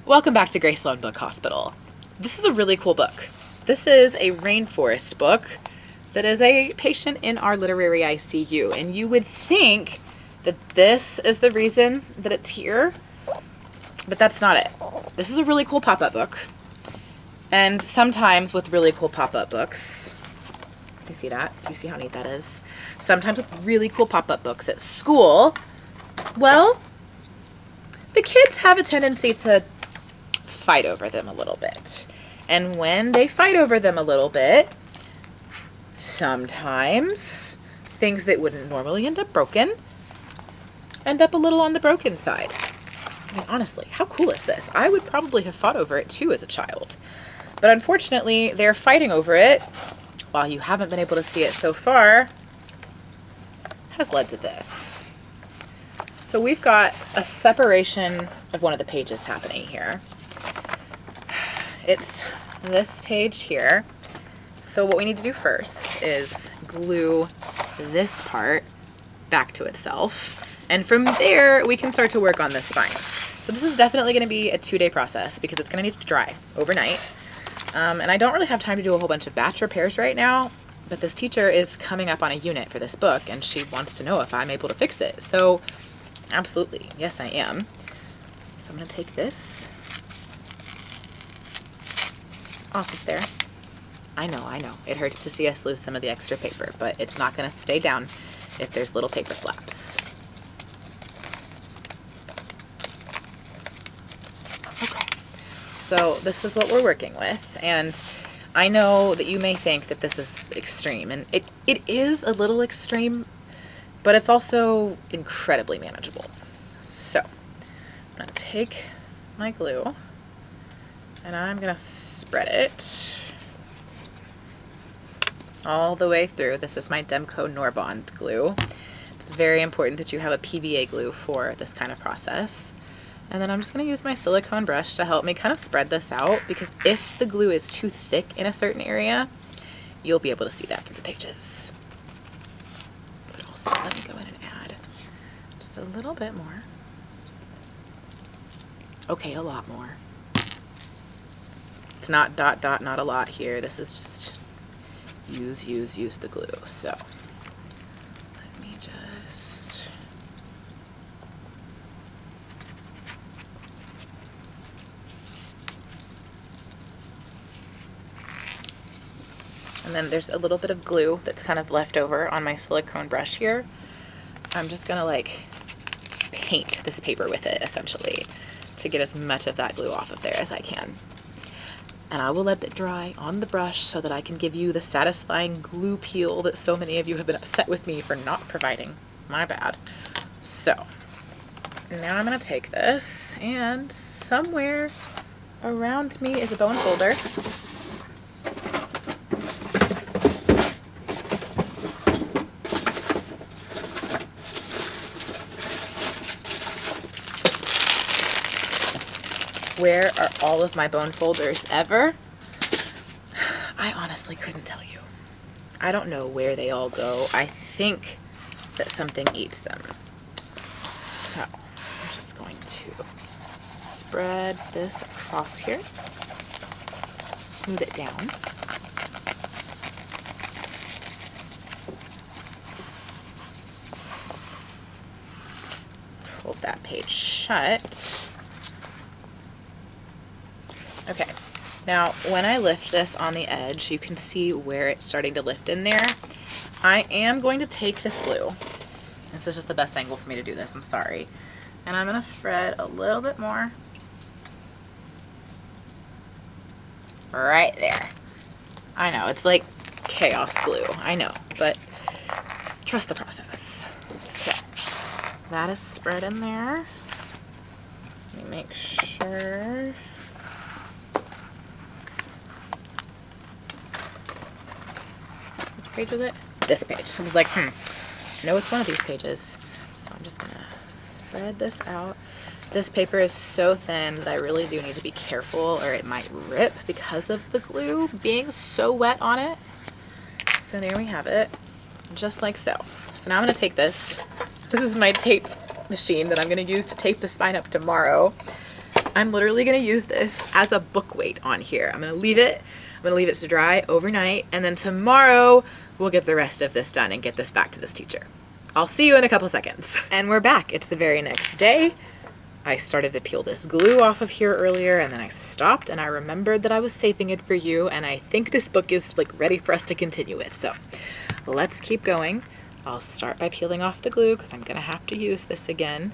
Welcome back to Grace Sloan Book Hospital. This is a really cool book. This is a rainforest book that is a patient in our literary ICU, and you would think that this is the reason that it's here, but that's not it. This is a really cool pop-up book, and sometimes with really cool pop-up books, do you see that? Do you see how neat that is? Sometimes with really cool pop-up books at school, well, the kids have a tendency to fight over them a little bit. And when they fight over them a little bit, sometimes things that wouldn't normally end up broken end up a little on the broken side. I mean, honestly, how cool is this? I would probably have fought over it too as a child. But unfortunately, they're fighting over it, while you haven't been able to see it so far, has led to this. So we've got a separation of one of the pages happening here. It's this page here. So what we need to do first is glue this part back to itself. And from there, we can start to work on this spine. So this is definitely going to be a 2-day process because it's going to need to dry overnight. And I don't really have time to do a whole bunch of batch repairs right now, but this teacher is coming up on a unit for this book and she wants to know if I'm able to fix it. So absolutely, yes I am. So I'm going to take this off of there. I know. It hurts to see us lose some of the extra paper, but it's not going to stay down if there's little paper flaps. Okay, so this is what we're working with, and I know that you may think that this is extreme, and it is a little extreme, but it's also incredibly manageable. So I'm going to take my glue and I'm going to spread it all the way through. This is my Demco Norbond glue. It's very important that you have a PVA glue for this kind of process. And then I'm just going to use my silicone brush to help me kind of spread this out, because if the glue is too thick in a certain area, you'll be able to see that through the pages. But also, let me go in and add just a little bit more. Okay, a lot more. It's not dot dot, not a lot here. This is just use the glue. So let me just and then there's a little bit of glue that's kind of left over on my silicone brush here. I'm just gonna like paint this paper with it essentially to get as much of that glue off of there as I can. And I will let it dry on the brush so that I can give you the satisfying glue peel that so many of you have been upset with me for not providing. My bad. So now I'm going to take this, and somewhere around me is a bone folder. Where are all of my bone folders ever? I honestly couldn't tell you. I don't know where they all go. I think that something eats them. So I'm just going to spread this across here, smooth it down. Hold that page shut. Okay, now when I lift this on the edge, you can see where it's starting to lift in there. I am going to take this glue. This is just the best angle for me to do this, I'm sorry. And I'm going to spread a little bit more. Right there. I know, it's like chaos glue, I know, but trust the process. So, that is spread in there. Let me make sure. Page is it? This page. I was like, I know it's one of these pages. So I'm just gonna spread this out. This paper is so thin that I really do need to be careful or it might rip because of the glue being so wet on it. So there we have it, just like so. So now I'm gonna take this. This is my tape machine that I'm gonna use to tape the spine up tomorrow. I'm literally gonna use this as a book weight on here. I'm gonna leave it to dry overnight, and then tomorrow we'll get the rest of this done and get this back to this teacher. I'll see you in a couple seconds. And we're back. It's the very next day. I started to peel this glue off of here earlier, and then I stopped and I remembered that I was saving it for you, and I think this book is like ready for us to continue with. So let's keep going. I'll start by peeling off the glue because I'm gonna have to use this again.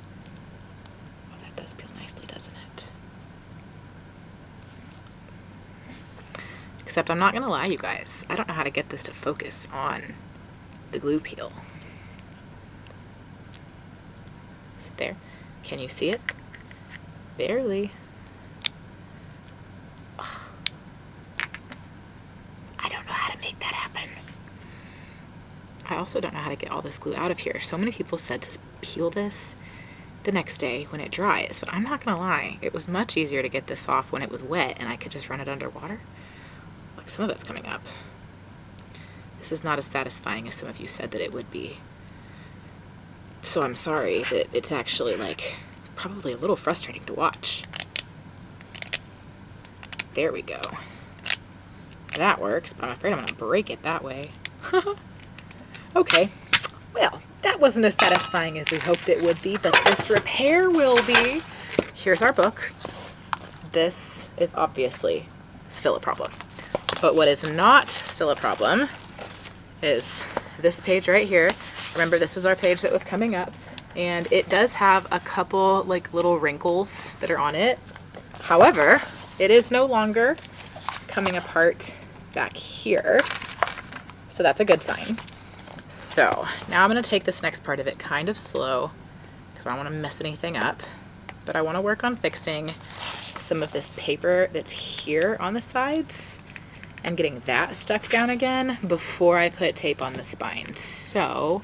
Oh, that does peel nicely, doesn't it? Except I'm not gonna lie, you guys, I don't know how to get this to focus on the glue peel. Is it there? Can you see it? Barely. Ugh. I don't know how to make that happen. I also don't know how to get all this glue out of here. So many people said to peel this the next day when it dries, but I'm not gonna lie, it was much easier to get this off when it was wet and I could just run it underwater. Like, some of it's coming up. This is not as satisfying as some of you said that it would be. So I'm sorry that it's actually like probably a little frustrating to watch. There we go. That works, but I'm afraid I'm gonna break it that way. Okay, well, that wasn't as satisfying as we hoped it would be, but this repair will be. Here's our book. This is obviously still a problem. But what is not still a problem is this page right here. Remember, this was our page that was coming up, and it does have a couple like little wrinkles that are on it. However, it is no longer coming apart back here, so that's a good sign. So now I'm going to take this next part of it kind of slow because I don't want to mess anything up, but I want to work on fixing some of this paper that's here on the sides and getting that stuck down again before I put tape on the spine. So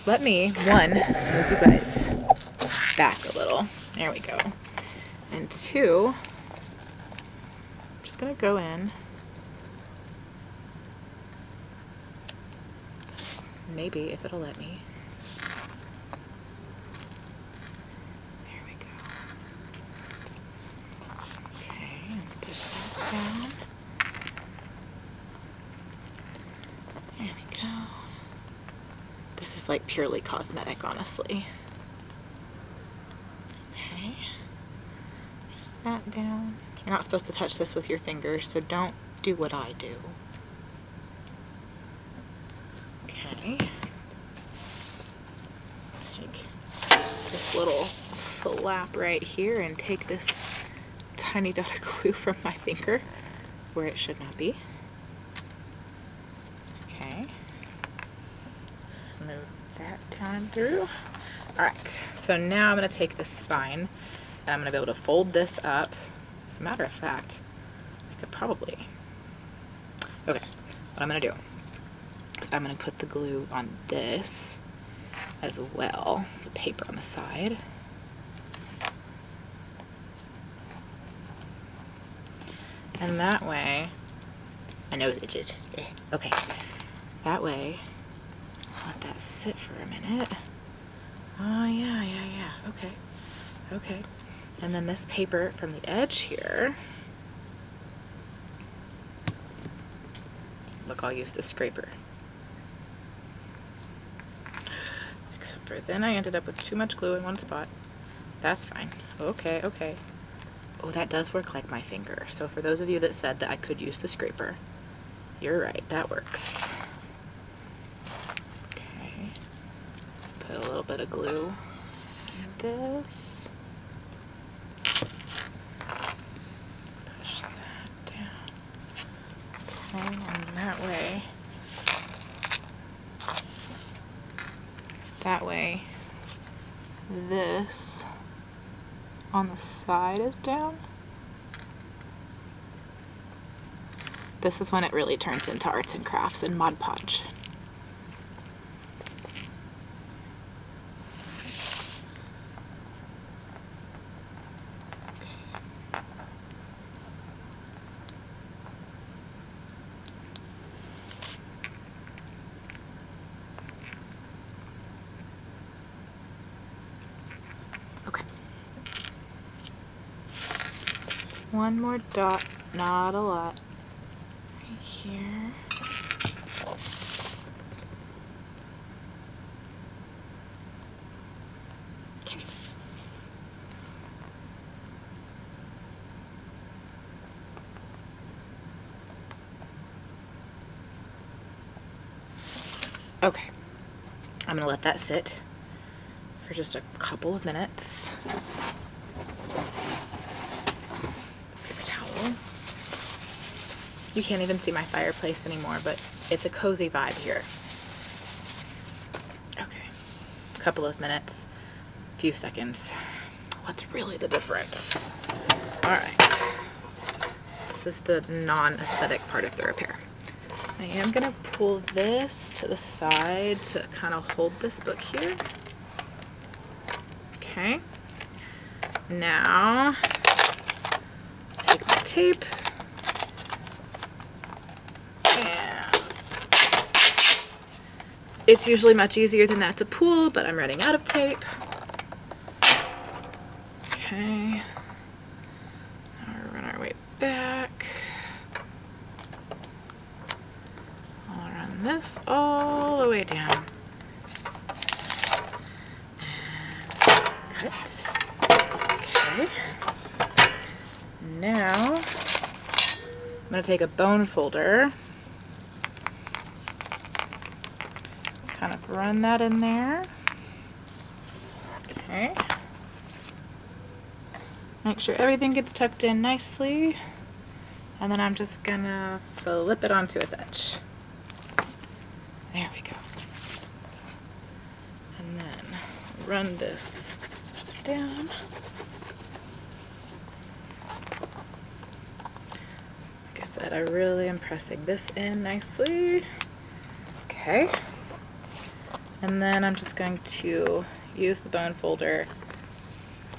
let me, one, move you guys back a little. There we go. And two, I'm just gonna go in. Maybe, if it'll let me. There we go. Okay, and push that down. There we go. This is like purely cosmetic, honestly. Okay. Press that down. You're not supposed to touch this with your fingers, so don't do what I do. Okay. Take this little flap right here and take this tiny dot of glue from my finger where it should not be. Okay. Smooth that down through. Alright, so now I'm going to take this spine and I'm going to be able to fold this up. As a matter of fact, I could probably... Okay, what I'm going to do is I'm going to put the glue on this as well, the paper on the side. And that way, my nose itches. Okay, that way, let that sit for a minute. Oh, yeah, okay, okay. And then this paper from the edge here, look, I'll use the scraper. Except for then I ended up with too much glue in one spot. That's fine. Okay, okay. Oh, that does work like my finger. So for those of you that said that I could use the scraper, you're right, that works. Okay. Put a little bit of glue in this. Push that down. Okay, and that way, this on the side is down. This is when it really turns into arts and crafts and Mod Podge. one more dot, not a lot, right here. Okay, I'm gonna let that sit for just a couple of minutes. Paper towel. You can't even see my fireplace anymore, but it's a cozy vibe here. Okay, a couple of minutes, a few seconds. What's really the difference? All right, this is the non-aesthetic part of the repair. I am gonna pull this to the side to kind of hold this book here. Okay. Now, take my tape and it's usually much easier than that to pull, but I'm running out of tape. Okay. Now we'll run our way back. This all the way down and cut. Okay, now I'm going to take a bone folder, kind of run that in there. Okay, make sure everything gets tucked in nicely, and then I'm just going to flip it onto its edge. There we go. And then run this down. Like I said, I really am pressing this in nicely. Okay. And then I'm just going to use the bone folder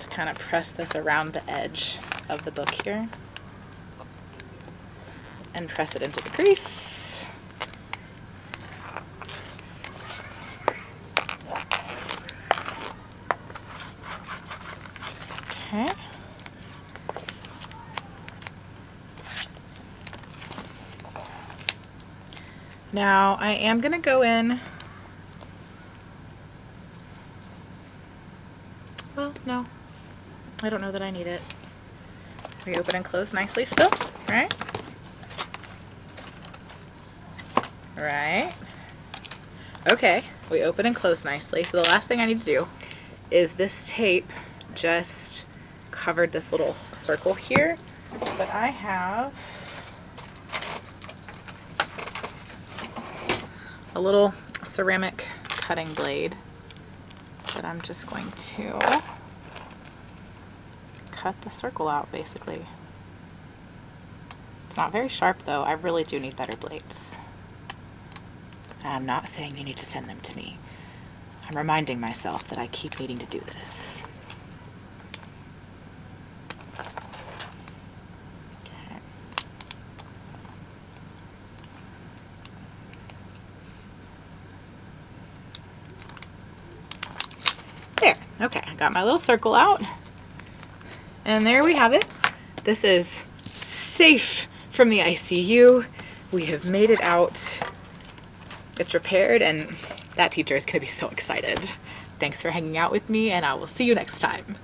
to kind of press this around the edge of the book here and press it into the crease. Okay. Now I am going to go in. Well, no. I don't know that I need it. We open and close nicely still, right? Right. Okay, we open and close nicely. So the last thing I need to do is this tape just covered this little circle here, but I have a little ceramic cutting blade that I'm just going to cut the circle out basically. It's not very sharp though. I really do need better blades. And I'm not saying you need to send them to me. I'm reminding myself that I keep needing to do this. There, okay, I got my little circle out. And there we have it. This is safe from the ICU. We have made it out. It's repaired, and that teacher is going to be so excited. Thanks for hanging out with me, and I will see you next time.